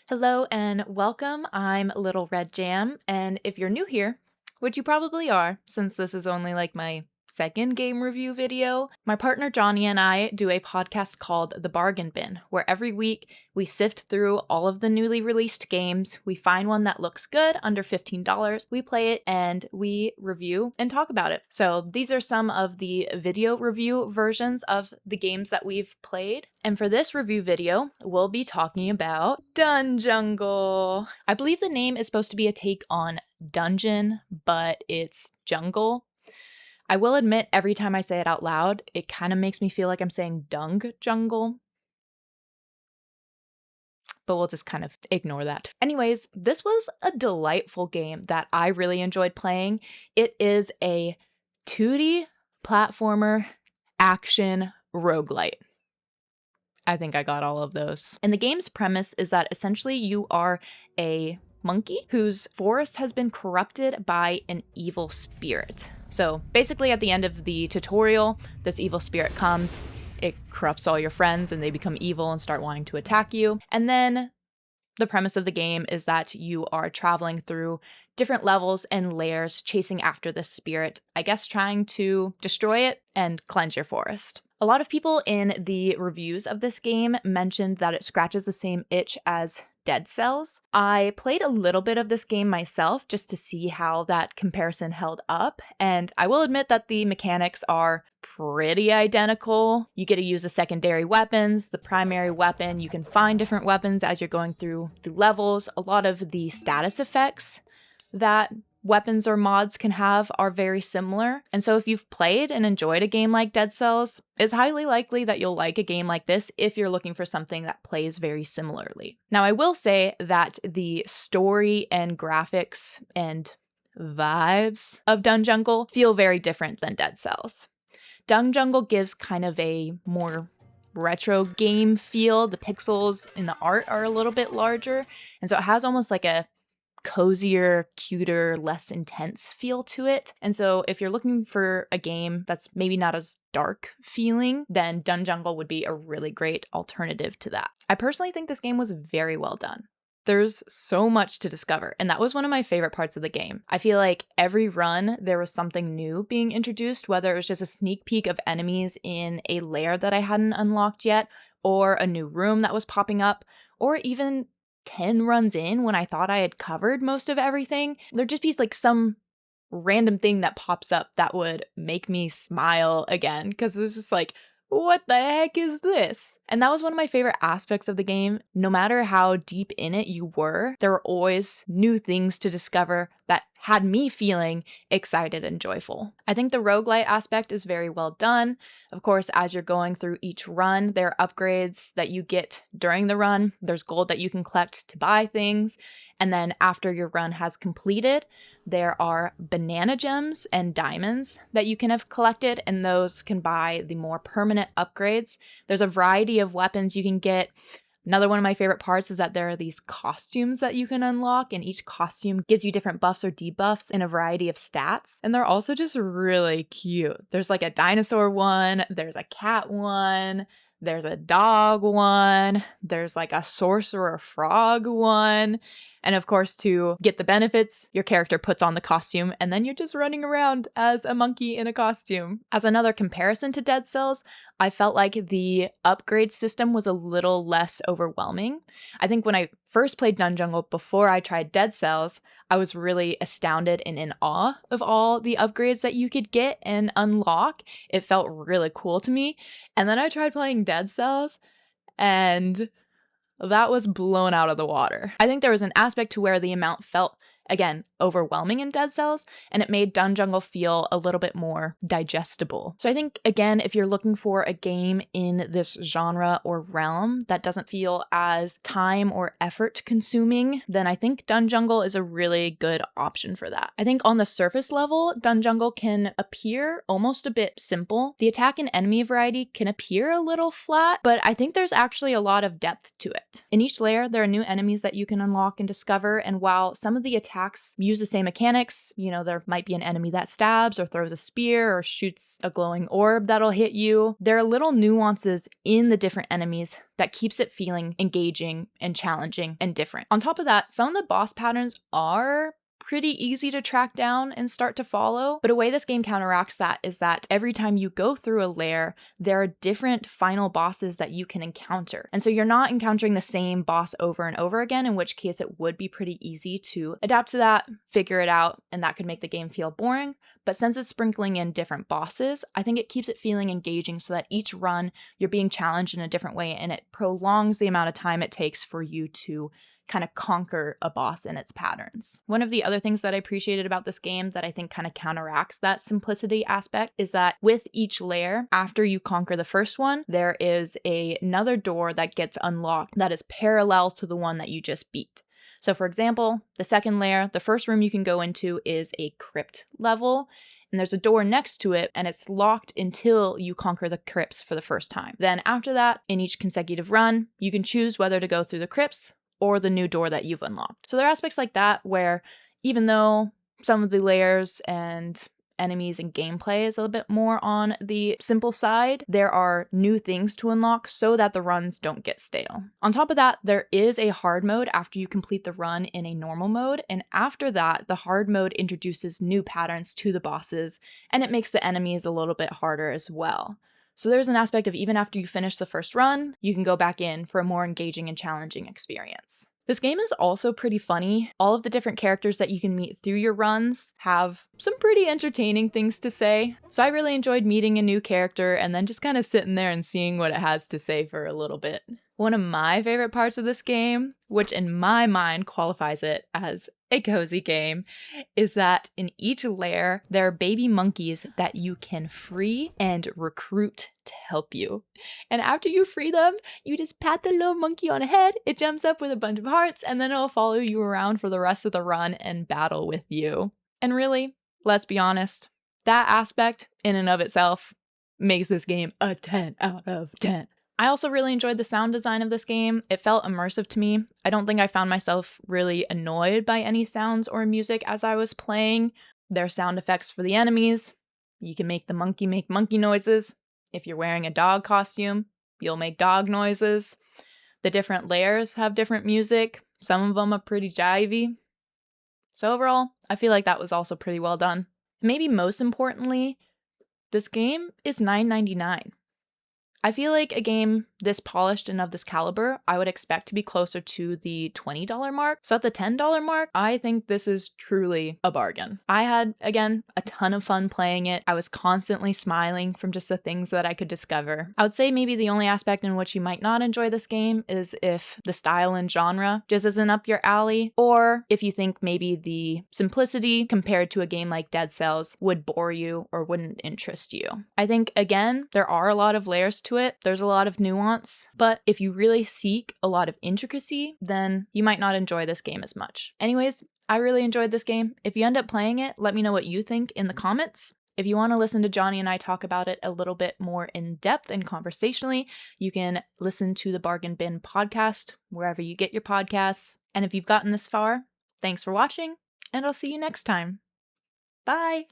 Hello and welcome. I'm Little Red Jam, and if you're new here, which you probably are, since this is only like my second game review video, my partner Johnny and I do a podcast called The Bargain Bin, where every week we sift through all of the newly released games, we find one that looks good, under $15, we play it, and we review and talk about it. So these are some of the video review versions of the games that we've played. And for this review video, we'll be talking about Dunjungle. I believe the name is supposed to be a take on dungeon, but it's jungle. I will admit, every time I say it out loud, it kind of makes me feel like I'm saying dung jungle, but we'll just kind of ignore that. Anyways, this was a delightful game that I really enjoyed playing. It is a 2D platformer action roguelite. I think I got all of those. And the game's premise is that essentially you are a monkey whose forest has been corrupted by an evil spirit. So basically at the end of the tutorial, this evil spirit comes, it corrupts all your friends and they become evil and start wanting to attack you. And then the premise of the game is that you are traveling through different levels and layers, chasing after this spirit, I guess trying to destroy it and cleanse your forest. A lot of people in the reviews of this game mentioned that it scratches the same itch as Dead Cells. I played a little bit of this game myself just to see how that comparison held up, and I will admit that the mechanics are pretty identical. You get to use the secondary weapons, the primary weapon. You can find different weapons as you're going through the levels. A lot of the status effects that weapons or mods can have are very similar. And so if you've played and enjoyed a game like Dead Cells, it's highly likely that you'll like a game like this if you're looking for something that plays very similarly. Now, I will say that the story and graphics and vibes of Dunjungle feel very different than Dead Cells. Dunjungle gives kind of a more retro game feel. The pixels in the art are a little bit larger, and so it has almost like a cozier, cuter, less intense feel to it. And so if you're looking for a game that's maybe not as dark feeling, then Dunjungle would be a really great alternative to that. I personally think this game was very well done. There's so much to discover, and that was one of my favorite parts of the game. I feel like every run there was something new being introduced, whether it was just a sneak peek of enemies in a lair that I hadn't unlocked yet, or a new room that was popping up, or even 10 runs in when I thought I had covered most of everything. There'd just be like some random thing that pops up that would make me smile again, because it was just like, what the heck is this? And that was one of my favorite aspects of the game. No matter how deep in it you were, there were always new things to discover that had me feeling excited and joyful. I think the roguelite aspect is very well done. Of course, as you're going through each run, there are upgrades that you get during the run. There's gold that you can collect to buy things. And then after your run has completed, there are banana gems and diamonds that you can have collected, and those can buy the more permanent upgrades. There's a variety of weapons you can get. Another one of my favorite parts is that there are these costumes that you can unlock, and each costume gives you different buffs or debuffs in a variety of stats. And they're also just really cute. There's like a dinosaur one, there's a cat one, there's a dog one, there's like a sorcerer frog one. And of course, to get the benefits, your character puts on the costume and then you're just running around as a monkey in a costume. As another comparison to Dead Cells, I felt like the upgrade system was a little less overwhelming. I think when I first played Dunjungle before I tried Dead Cells, I was really astounded and in awe of all the upgrades that you could get and unlock. It felt really cool to me. And then I tried playing Dead Cells and that was blown out of the water. I think there was an aspect to where the amount felt, again, overwhelming in Dead Cells, and it made Dunjungle feel a little bit more digestible. So I think, again, if you're looking for a game in this genre or realm that doesn't feel as time or effort consuming, then I think Dunjungle is a really good option for that. I think on the surface level, Dunjungle can appear almost a bit simple. The attack and enemy variety can appear a little flat, but I think there's actually a lot of depth to it. In each layer, there are new enemies that you can unlock and discover, and while some of the attacks attacks use the same mechanics. You know, there might be an enemy that stabs or throws a spear or shoots a glowing orb that'll hit you. There are little nuances in the different enemies that keeps it feeling engaging and challenging and different. On top of that, some of the boss patterns are pretty easy to track down and start to follow, but a way this game counteracts that is that every time you go through a lair, there are different final bosses that you can encounter. And so you're not encountering the same boss over and over again, in which case it would be pretty easy to adapt to that, figure it out, and that could make the game feel boring. But since it's sprinkling in different bosses, I think it keeps it feeling engaging so that each run you're being challenged in a different way, and it prolongs the amount of time it takes for you to kind of conquer a boss and its patterns. One of the other things that I appreciated about this game that I think kind of counteracts that simplicity aspect is that with each lair, after you conquer the first one, there is another door that gets unlocked that is parallel to the one that you just beat. So for example, the second lair, the first room you can go into is a crypt level, and there's a door next to it, and it's locked until you conquer the crypts for the first time. Then after that, in each consecutive run, you can choose whether to go through the crypts or the new door that you've unlocked. So there are aspects like that where even though some of the layers and enemies and gameplay is a little bit more on the simple side, there are new things to unlock so that the runs don't get stale. On top of that, there is a hard mode after you complete the run in a normal mode, and after that, the hard mode introduces new patterns to the bosses, and it makes the enemies a little bit harder as well. So there's an aspect of even after you finish the first run, you can go back in for a more engaging and challenging experience. This game is also pretty funny. All of the different characters that you can meet through your runs have some pretty entertaining things to say. So I really enjoyed meeting a new character and then just kind of sitting there and seeing what it has to say for a little bit. One of my favorite parts of this game, which in my mind qualifies it as a cozy game, is that in each lair, there are baby monkeys that you can free and recruit to help you. And after you free them, you just pat the little monkey on the head, it jumps up with a bunch of hearts, and then it'll follow you around for the rest of the run and battle with you. And really, let's be honest, that aspect in and of itself makes this game a 10 out of 10. I also really enjoyed the sound design of this game. It felt immersive to me. I don't think I found myself really annoyed by any sounds or music as I was playing. There are sound effects for the enemies. You can make monkey noises. If you're wearing a dog costume, you'll make dog noises. The different layers have different music. Some of them are pretty jivey. So overall, I feel like that was also pretty well done. Maybe most importantly, this game is $9.99. I feel like a game this polished and of this caliber, I would expect to be closer to the $20 mark. So at the $10 mark, I think this is truly a bargain. I had, again, a ton of fun playing it. I was constantly smiling from just the things that I could discover. I would say maybe the only aspect in which you might not enjoy this game is if the style and genre just isn't up your alley, or if you think maybe the simplicity compared to a game like Dead Cells would bore you or wouldn't interest you. I think, again, there are a lot of layers to it. There's a lot of nuance, but if you really seek a lot of intricacy, then you might not enjoy this game as much. Anyways, I really enjoyed this game. If you end up playing it, let me know what you think in the comments. If you want to listen to Johnny and I talk about it a little bit more in depth and conversationally, you can listen to the Bargain Bin podcast wherever you get your podcasts. And if you've gotten this far, thanks for watching, and I'll see you next time. Bye!